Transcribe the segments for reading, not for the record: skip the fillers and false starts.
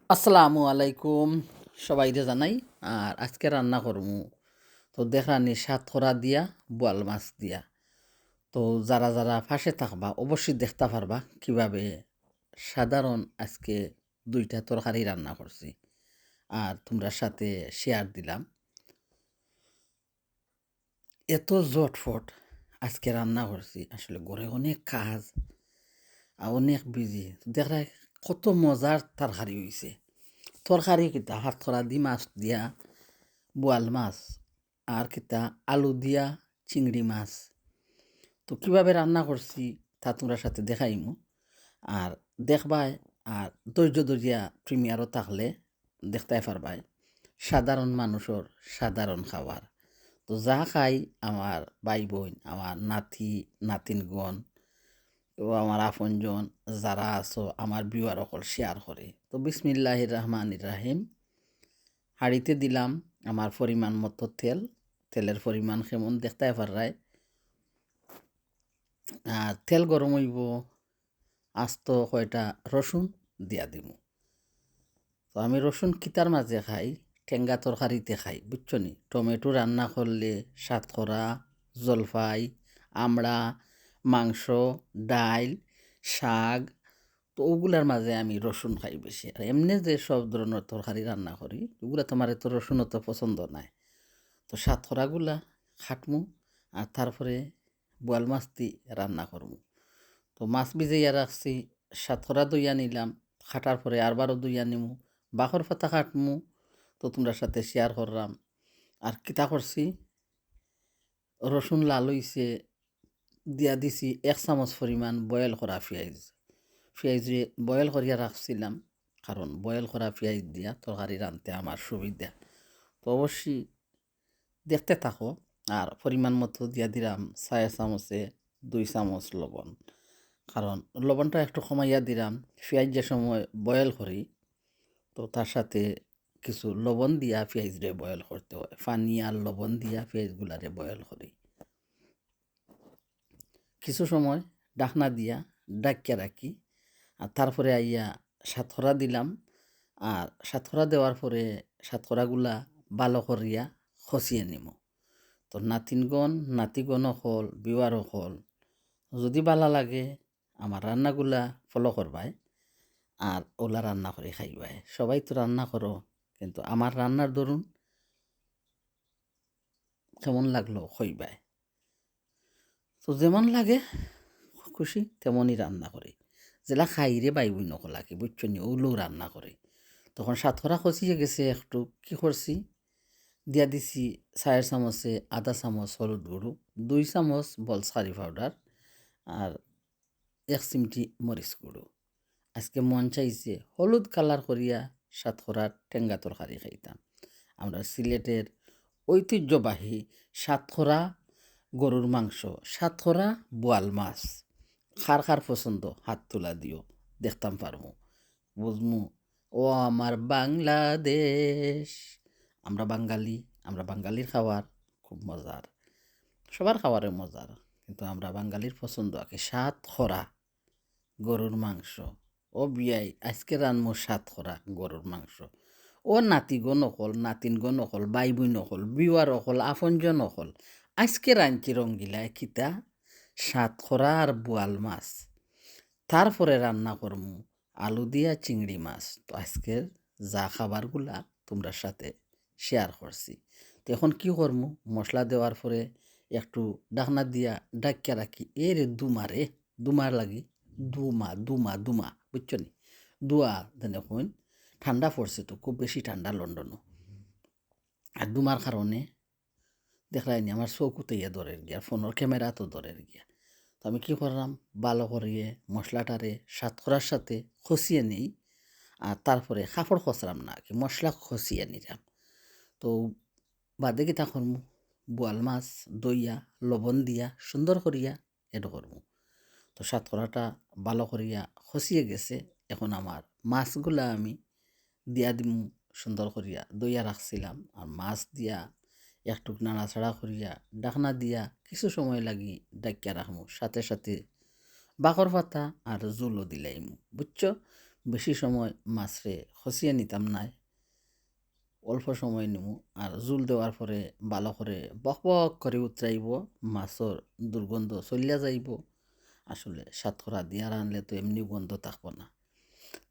আসসালামু আলাইকুম সবাইরে জানাই। আর আজকে রান্না করমু তো দেখরানি সাতকরা দিয়া বোয়াল মাছ দিয়া। তো যারা যারা ফাঁসে থাকবা অবশ্যই দেখতে পারবা কিভাবে সাধারণ আজকে দুইটা তরকারি রান্না করছি আর তোমরা সাথে শেয়ার দিলাম। এত জটফট আজকে রান্না করছি, আসলে ঘরে অনেক কাজ আর অনেক বিজি। দেখরা কত মজার তরকারি হয়েছে। তরকারি কিতা হাতকরা দি মাছ দিয়া বোয়াল মাছ আর কিতা আলু দিয়া চিংড়ি মাছ। তো কিভাবে রান্না করছি তা তোমরা সাথে দেখাইমু আর দেখবাই। আর ধৈর্য ধরিয়া প্রিমিয়ারও থাকলে দেখতে পারবাই সাধারণ মানুষের সাধারণ খাবার। তো যা খাই আমার ভাই বোন, আমার নাতি নাতিনগণ ও আমার আপনজন যারা আছো আমার বিওয়ার অকল শেয়ার করে। তো বিসমিল্লাহির রহমানির রাহিম। হাঁড়িতে দিলাম আমার পরিমাণ মতো তেল। তেলের পরিমাণ কেমন দেখতে পারায়। আর তেল গরম হইব, আস্ত কয়টা রসুন দিয়া দিব। তো আমি রসুন কিতার মাঝে খাই, টেঙ্গা তরকারিতে খাই, বুঝছো নি। টমেটো রান্না করলে সাতকরা, জলফাই, আমড়া, মাংস, ডাইল, শাক, তো ওগুলার মাঝে আমি রসুন খাই বেশি। আর এমনি যে সব ধরনের তরকারি রান্না করি ওগুলা তোমার এত রসুন তো পছন্দ নাই। তো সাতকরাগুলা খাটমু আর তারপরে বোয়াল মাছটি রান্না করমু। তো মাছ ভিজাইয়া রাখছি, সাতকরা দইয়া নিলাম, খাটার পরে আরবারও দইয়া নিমু, বাখর পাতা কাটমু। তো তোমরা সাথে শেয়ার করলাম। আর কিতা করছি, রসুন লাল হইছে দিয়া দিছি 1 চামচ পরিমাণ বয়েল করা পেঁয়াজ। পেঁয়াজে বয়েল করিয়া রাখছিলাম, কারণ বয়েল করা পেঁয়াজ দিয়া তরকারি রাঁধতে আমার সুবিধা। তো অবশ্যই দেখতে থাকো। আর পরিমাণ মতো দিয়া দিলাম 4 চামচে 2 চামচ লবণ, কারণ লবণটা একটু কমাইয়া দিলাম। পেঁয়াজ যে সময় বয়েল করি তো তার সাথে কিছু লবণ দিয়া পেঁয়াজরে বয়েল করতে হয়। পানি আর লবণ দিয়া পেঁয়াজগুলারে বয়েল করি। কিছু সময় ডাকনা দিয়া ডাকিয়া রাখি। আর তারপরে আইয়া সাতকরা দিলাম। আর সাতকরা দেওয়ার পরে সাতকরাগুলা ভালো করিয়া খসিয়ে নিব। তো নাতিনগণ নাতিগণ হল বিওয়ার হল যদি ভালো লাগে আমার রান্নাগুলা ফলো করবাই আর ওলা রান্না করে খাইবাই। সবাই তো রান্না করো, কিন্তু আমার রান্নার ধরুন কেমন লাগলো হইবাই। তো যেমন লাগে খুশি তেমনই রান্না করি। যেলা খাইরে বাইবই নকলাকে বুঝছো নি, ওগুলোও রান্না করে। তখন সাতকরা খসিয়ে গেছে একটু, কি করছি, দিয়া দিছি 4 চামচে 1/2 চামচ হলুদ গুঁড়ো, 2 চামচ বলসারি পাউডার আর 1 চিমটি মরিচ গুঁড়ো। আজকে মন চাইছে হলুদ কালার করিয়া সাতকরার টেঙ্গা তরকারি খাইতাম। আমরা সিলেটের ঐতিহ্যবাহী সাতকরা গরুর মাংস, সাতকরা বোয়াল মাছ, খার খার পছন্দ হাত তোলা দিও, দেখতাম পারমু, বুঝমু। ও আমার বাংলাদেশ, আমরা বাঙালি, আমরা বাঙালির খাবার খুব মজার, সবার খাবারের মজার, কিন্তু আমরা বাঙালির পছন্দ আগে সাতকরা গরুর মাংস। ও বিয়াই আজকে রানমু সাতকরা গরুর মাংস। ও নাতিগণ অকল নাতিনগণ অকল বাই বোন অকল বিওয়ার অকল আপনজন অকল আজকে রাঁধছি রঙ্গিলায় কিতা সাতকরা আর বোয়াল মাছ। তারপরে রান্না করমু আলু দিয়া চিংড়ি মাছ। তো আজকের যা খাবারগুলা তোমরা সাথে শেয়ার করছি। তো এখন কি করমু, মশলা দেওয়ার পরে একটু ডাকনা দিয়া ডাকিয়া রাখি। এরে দুমারে দুমার লাগি, দুমা দুমা দুমা বুঝছো নি, দুয়া দেনে কইন। ঠান্ডা পড়ছে তো, খুব বেশি ঠান্ডা লন্ডনও। আর দুমার কারণে দেখলাইনি আমার চৌকুতে ইয়ে দরের গিয়া, ফোনের ক্যামেরা তো দরের গিয়া। তো আমি কী করলাম, ভালো করিয়ে মশলাটারে সাতকরার সাথে খসিয়ে নিই। আর তারপরে কাপড় খসলাম না, কি মশলা খসিয়ে নিলাম। তো বাদে কিতা করমু, বোয়াল মাছ দইয়া লবণ দিয়া সুন্দর করিয়া এড করমু। তো সাতকরাটা ভালো করিয়া খসিয়ে গেছে। এখন আমার মাছগুলা আমি দিয়া দিমু সুন্দর করিয়া, দইয়া রাখছিলাম। আর মাছ দিয়া একটু নাড়াচাড়া করিয়া ডাকনা দিয়া কিছু সময় লাগি ডাকিয়া রাখমু। সাথে সাথে বাকর পাতা আর জুলও দিলাইমু, বুঝছো। বেশি সময় মাছরে খসিয়ে নিতাম নাই, অল্প সময় নিমু আর জুল দেওয়ার পরে ভালো করে বক বক করে উতরাইব, মাছর দুর্গন্ধ চলিয়া যাইব। আসলে সাতকরা দিয়া রানলে তো এমনি গন্ধ থাকবো না।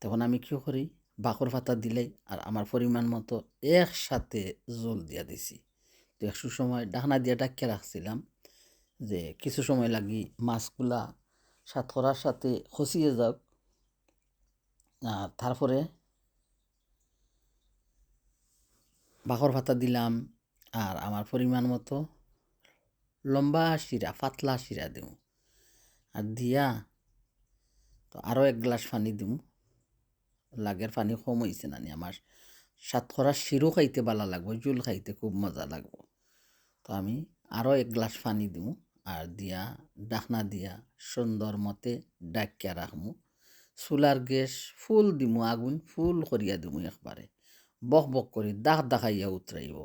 তখন আমি কী করি, বাকর পাতা দিলেই আর আমার পরিমাণ মতো একসাথে জল দিয়া দিছি। তো একটু সময় ঢাকনা দিয়ে ডাকিয়ে রাখছিলাম যে কিছু সময় লাগি মাছগুলা সাতকরার সাথে খসিয়ে যাক। আর তারপরে বাকর পাতা দিলাম আর আমার পরিমাণ মতো লম্বা শিরা পাতলা শিরা দেব। আর দিয়া তো আরও 1 গ্লাস পানি দিম। লাগের পানি কম হয়েছে নানি, আমার সাতকরার শিরও খাইতে ভালো লাগবো, জুল খাইতে খুব মজা লাগবো। তো আমি আরও 1 গ্লাস পানি দিমু আর দিয়া ডাকনা দিয়া সুন্দর মতে ডাকিয়া রাখমু। চুলার গ্যাস ফুল দিমু, আগুন ফুল করিয়া দিমু একবারে, বক বক করে দাগ দেখাইয়া উতরাইব।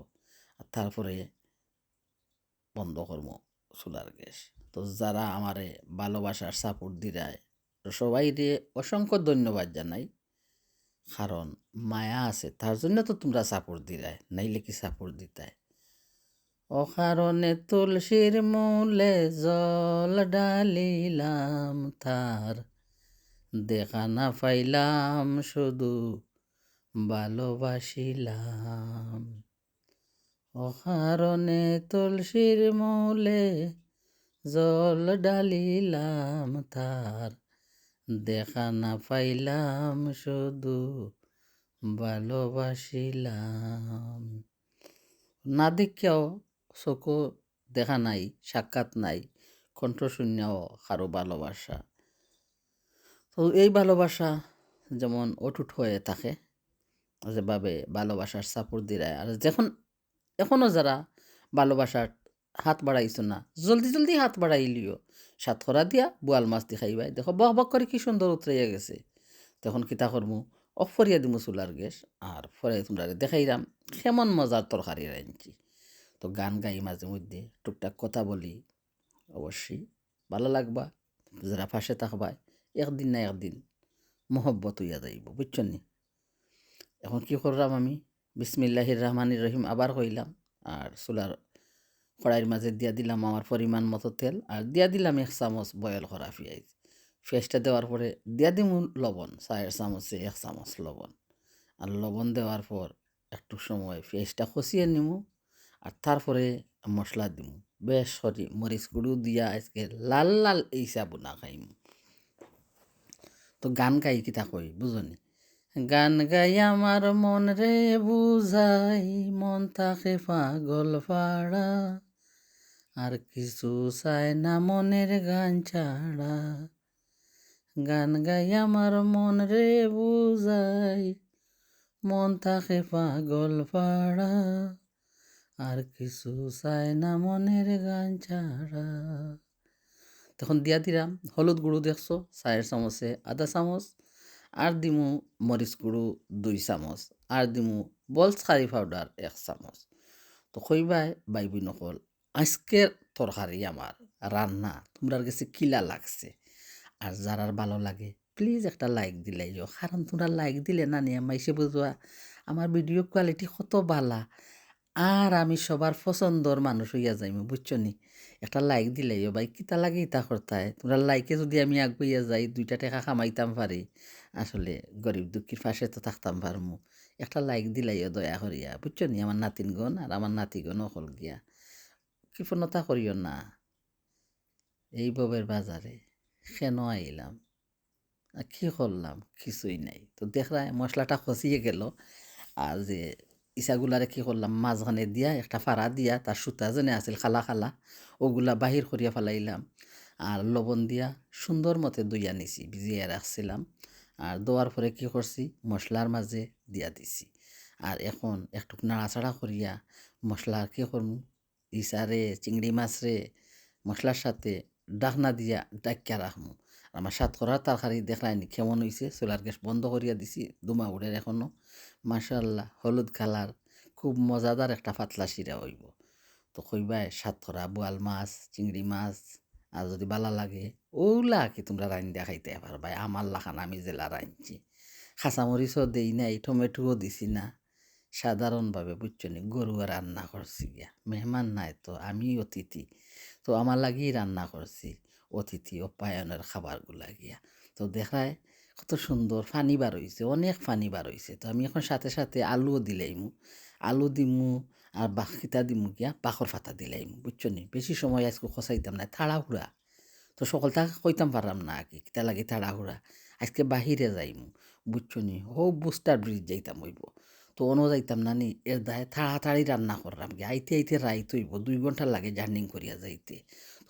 আর তারপরে বন্ধ করবো চুলার গ্যাস। তো যারা আমারে ভালোবাসার সাপোর্ট দিরায় সবাই রে অসংখ্য ধন্যবাদ জানাই, কারণ মায়া আছে তার জন্য তো তোমরা সাপোর্ট দিরায়, নাইলে কি সাপোর্ট দিতায়। অকারণে তুলসীর মূলে জল ডালিলাম তার, দেখা না পাইলাম শুধু ভালোবাসিলাম। অকারণে তুলসীর মূলে জল ডালিলাম তার, দেখা না পাইলাম শুধু ভালোবাসিলাম। না দেখিয়াও চকু দেখা নাই, সাক্ষাৎ নাই, কণ্ঠশূন্যও কারো ভালোবাসা। তো এই ভালোবাসা যেমন অটুট হয়ে থাকে, যেভাবে ভালোবাসার সাপোর্ট দিরায় আর যখন এখনও যারা ভালোবাসার হাত বাড়াইছো না, জলদি জলদি হাত বাড়াইলিও। সাতকরা দিয়া বোয়াল মাছ দি খাইবাই, দেখো বক বক করে কি সুন্দর উতরাইয়া গেছে। তখন কিতা করমু, অফ করিয়া দিমু চুলার গ্যাস আর পরে তোমরা দেখাইরাম কেমন মজার তরকারি রাঁধছি। তো গান গাই মাঝে মধ্যে, টুকটাক কথা বলি, অবশ্যই ভালো লাগবা। যারা পাশে থাকবাই একদিন না একদিন মহব্বত হইয়া যাইব, বুঝছো নি। এখন কি করলাম আমি, বিসমিল্লাহির রহমানির রহিম আবার কইলাম আর চুলার কড়াইয়ের মাঝে দিয়া দিলাম আমার পরিমাণ মতো তেল আর দিয়া দিলাম 1 চামচ বয়েল করা পেঁয়াজ। পেঁয়াজটা দেওয়ার পরে দিয়া দিমু লবণ, 4 চামচে 1 চামচ লবণ। আর লবণ দেওয়ার পর একটু সময় পেঁয়াজটা কষিয়ে নিমু আর তারপরে মশলা দিমু। বেশ সরি মরিচ গুঁড়ো দিয়া আজকে লাল লাল এই সাবুনা খাইমু। তো গান গাই কিতা কই বুঝনি, গান গাই আমার মন রে বুঝাই, মন থাকে পাগল পাড়া, আর কিছু চায় না মনের গান ছাড়া। গান গাই আমার মন রে বুঝাই, মন থাকে পাগল পাড়া, আর কিছু চায় না মনের গান ছাড়া। তখন দিয়া দিলাম হলুদ গুঁড়ো, দেখছো 4 চামচে আধা চামচ, আর দিমু মরিচ গুঁড়ো 2 চামচ, আর দিমু বলস কারি পাউডার 1 চামচ। তো কইবাই বাইবি নকল আজকের তরকারি আমার রান্না তোমরার কাছে কিলা লাগছে। আর যারার ভালো লাগে প্লিজ একটা লাইক দিলাইও, কারণ তোমরা লাইক দিলে না নিয়ে মাইসে বুঝবা আমার ভিডিও কোয়ালিটি কত বালা আর আমি সবার পছন্দর মানুষ হইয়া যাইমু, বুঝছো নি। একটা লাইক দিলাইও ভাই, কিতা লাগে ইতা করতায়। তোমরা লাইকে যদি আমি আগুইয়া যাই 2টা টাকা কামাইতাম পারি, আসলে গরিব দুঃখীর পাশে তো থাকতাম পারমু। একটা লাইক দিলাইও দয়া করিয়া, বুঝছো নি। আমার নাতিনগণ আর আমার নাতিগণ হল গিয়া কৃপণতা করিও না। এই ববের বাজারে কেন আইলাম, কি করলাম, কিছুই নাই। তো দেখলাম মশলাটা খসিয়ে গেল আর যে ইসাগুলারে কি করলাম মাঝখানে দিয়া একটা ফাড়া দিয়া তার সুতা যেনে আছিল খালা খালা ওগুলা বাহির করিয়া ফেলাইলাম আর লবণ দিয়া সুন্দর মতে দইয়া নিছি, ভিজিয়ে রাখছিলাম। আর দেওয়ার পরে কি করছি মশলার মাঝে দিয়া দিছি। আর এখন একটু নাড়াচাড়া করিয়া মশলা কি করমু, ইসারে চিংড়ি মাছরে মশলার সাথে ডাকনা দিয়া ডাকিয়া রাখমু। আমার সাতকরার তরকারি দেখলাইনি কেমন হয়েছে, চুলার গ্যাস বন্ধ করিয়া দিছি, দুমা উড়ের এখনও মাশাআল্লাহ হলুদ কালার, খুব মজাদার একটা পাতলা শিরা হইব। তো কইবাই সাতকরা বোয়াল মাছ চিংড়ি মাছ আর যদি বালা লাগে ওলা কি তোমরা রাইন্দা খাইতে পারবাই, আমার লাখান আমি জেলা রাঁধছি। কাঁচামরিচও দেই নাই, টমেটোও দিছি না, সাধারণভাবে বুঝছনি গরুয়া রান্না করছি গিয়া। মেহমান নাই তো, আমি অতিথি, তো আমার লাগি রান্না করছি অতিথি অপ্যায়নের খাবারগুলা গিয়া। তো দেখায় কত সুন্দর ফানি বার হইছে, অনেক ফানি বার হইছে। তো আমি এখন সাথে সাথে আলুও দিলাইমু, আলু দিমু আর বাকিটা দিমু গিয়া বাখর ফাতা দিলাইমু বুঝছনি। বেশি সময় আজকে খসাইতাম না, তাড়াহুড়া। তো সকলটা কইতাম পারলাম না আর কি, কিতা লাগে তাড়াহুড়া। আজকে বাহিরে যাইমু বুঝছনি, হো বুস্টার ব্রিজ যাইতাম হইব। তো অনো যাইতাম না নি, এর দায় তাড়াতাড়ি রান্না করলাম গিয়া। আইতে আইতে রাইত হইব, 2 ঘন্টা লাগে জার্নিং করিয়া যাইতে।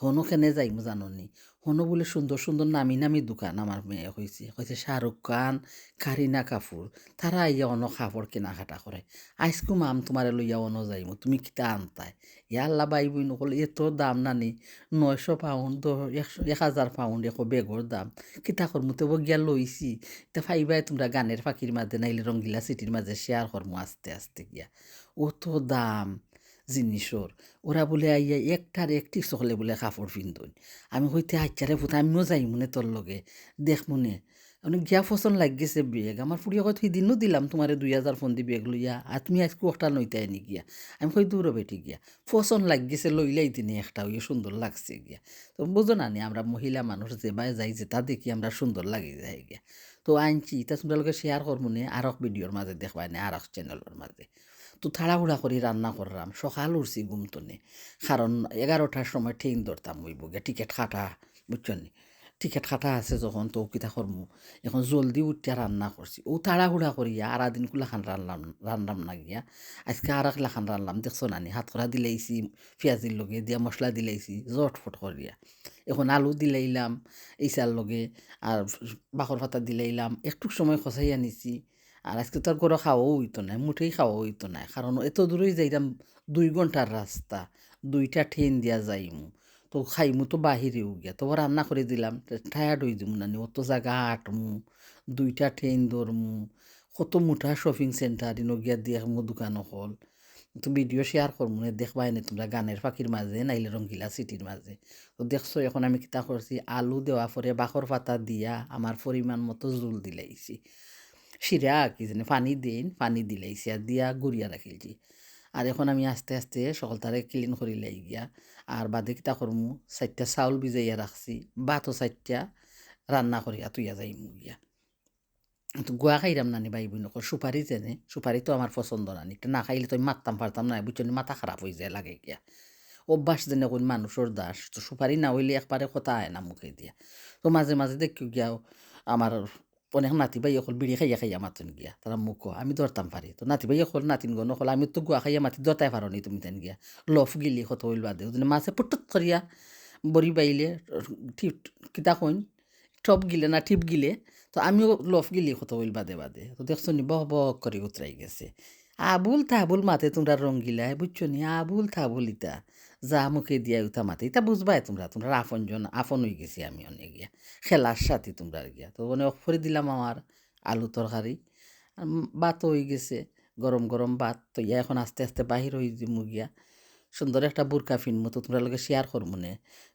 হনো কেনে যাইমু জাননি, হনো বলে সুন্দর সুন্দর নামি নামি দোকান আমার মেয়ে হয়েছে, হয়েছে শাহরুখ খান, কারিনা কাপুর, তারা আইয়া অন্য কাপড় কেনাকাটা করে। আইসকু মাম তোমারে লইয়া অনো যাইমু, তুমি কিতা আনতাই? ইয়াল্লা বাই বই নকল এত দাম নানি, 900 পাউন্ড তো 1000 পাউন্ড এখন বেগর দাম। কিতা করমু তো গিয়া লইছি। তা ফাইবাই তোমরা গানের ফাঁকির মাঝে নাইলে রঙ্গিলা সিটির মাঝে শেয়ার করমু আস্তে আস্তে গিয়া। অত দাম জিনিসর, ওরা বলে আইয়া একটার একটি সকলে বলে কাপড় পিন্ধন। আমি হইতে আচ্চারে ফুটা আমিও যাই মনে তোর লগে দেখ মনে। অনেক গিয়া ফসন লাগ গেছে বেগ, আমার ফুড়িয়া কত দিনও দিলাম তোমার 2000 ফন্দি বেগ লইয়া, আর তুমি আজকে একটা নইতে আনি গিয়া। আমি কই দূর বেটি গিয়া, ফসন লাগ গেছে লইলাই তিনি একটা হইয়া সুন্দর লাগছে গিয়া। তো বুঝো না নি আমরা মহিলা মানুষ যে বাই যাই যে তা দেখি আমরা সুন্দর লাগি যাই গিয়া। তো আনছি তা তোমরা লগে শেয়ার করবো নে আর এক ভিডিওর মাঝে দেখবাই না আর এক চ্যানেলের মাঝে। তো তাড়াহুড়া করে রান্না করলাম, সকাল উঠছি ঘুমতনে, কারণ 11টার সময় ট্রেন ধরতাম হইব গিয়া, টিকিট কাটা বুঝছো নি। টিকিট কাটা আছে যখন তো কিতা করমু, এখন জলদি উঠিয়া রান্না করছি। ও তাড়াহুড়া করিয়া আর দিন কুলাখান রান্নাম না গিয়া। আজকে আর এক লাখান রান্নাম দেখছো নানি, হাত করা দিলাইছি পেঁয়াজির লগে দিয়া মশলা দিলাইছি জটফট করিয়া। এখন আলু দিলাইলাম এইসার লগে, আর বাখর পাতা দিলাইলাম, একটু সময় খসাই আনিছি। আর আজকে তো আর গরো খাওয়াও হইতো না, মুঠেই খাওয়া হইতো না, কারণ এত দূরেই যাইতাম, 2 ঘন্টার রাস্তা, 2টা ট্রেন দিয়া যাইমু। তো খাইমু তো বাহিরেও গিয়া, তো রান্না করে দিলাম, টায়ার্ড হয়ে যাবো না, অত জায়গা আটমু, 2টা ট্রেন ধরমু, কত মুঠা শপিং সেন্টার ইনো গিয়া দেখমু দোকান হল। তো ভিডিও শেয়ার করমু না, দেখবাই না তোমরা গানের ফাঁকির মাঝে নাইলে রঙ্গিলা সিটির মাঝে। তো দেখছো এখন আমি কিতা করছি, আলু দেওয়া পরে বাখর পাতা দিয়া আমার পরিমাণ মতো জোল দিলাইছি। শিরা কি জানি পানি দিন, পানি দিলাইছি আর দিয়া গুড়িয়া রাখিলছি। আর এখন আমি আস্তে আস্তে সকলটারে ক্লিন করি লাই গিয়া। আর বাদে কিতা করমু, 4টা চাউল ভিজাইয়া রাখছি, ভাতও 4টা রান্না করিয়া তুইয়া যাইমু গিয়া। তো গুয়া খাইরাম নানি ভাই বোন সুপারি যেনে, সুপারি তো আমার পছন্দ নানি, না খাইলে তো আমি মারতাম পারতাম না বুঝছো, মাথা খারাপ হয়ে যায় লাগে গিয়া। অভ্যাস যেন কোন মানুষের দাস, তো সুপারি না হইলে একবারে কথা আয় না মুখে দিয়া। তো মাঝে মাঝে দেখি গিয়াও আমার অনেক নাতি ভাই অকল বিড়ি খাইয়া খাইয়া মাতন গিয়া, তারা মুখ আমি ধরতাম পারি। তো নাতি ভাই অকল নাতিন গণ অকল আমি তো গুয়া খাইয়া মাতি ধরতাই পারো নি তুমি তেন গিয়া। লফ গিলি কত হইল বাদে ওদিন মাছে পুটুত করিয়া বড়ি বাইলে ঠিক কিতা কইন, টপ গিলে না টিপ গিলে। তো আমিও লফ গিলি কত হইল বাদে বাদে। তো দেখছো নি বহ বহ করে উতরাই গেছে। আবুল তাবুল মাতে তোমরা রঙ্গিলায় বুঝছো নি, আবুল তাবুল ইতা যা মুখে দিয়া উঠা মাতে ইতা বুঝবাই তোমরা, তোমরা আপনজন আপন হয়ে গেছি আমি অনেক গিয়া, খেলার সাথে তোমরা গিয়া। তো অনেক করে দিলাম আমার আলু তরকারি, ভাতও হয়ে গেছে, গরম গরম ভাত। তো ইয়া এখন আস্তে আস্তে বাহির হয়ে যাবো গিয়া, সুন্দর একটা বুরকা ফিনমু। তো তোমরা লগে শেয়ার করবো নে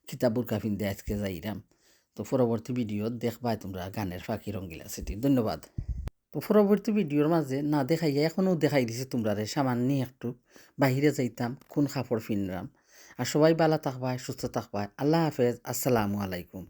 কিতা বুরকা ফিন দিয়ে আজকে যাইরাম। তো পরবর্তী ভিডিও দেখবাই তোমরা গানের ফাঁকি রঙ্গিলা সিটি। ধন্যবাদ। তো পরবর্তী ভিডিওর মাঝে না দেখাইয়া এখনও দেখাই দিছি তোমরা রে সামান্য একটু বাহিরে যাইতাম কোন কাপড় ফিনরাম। আর সবাই ভালো থাকবাই, সুস্থ থাকবাই। আল্লাহ হাফেজ, আসসালামু আলাইকুম।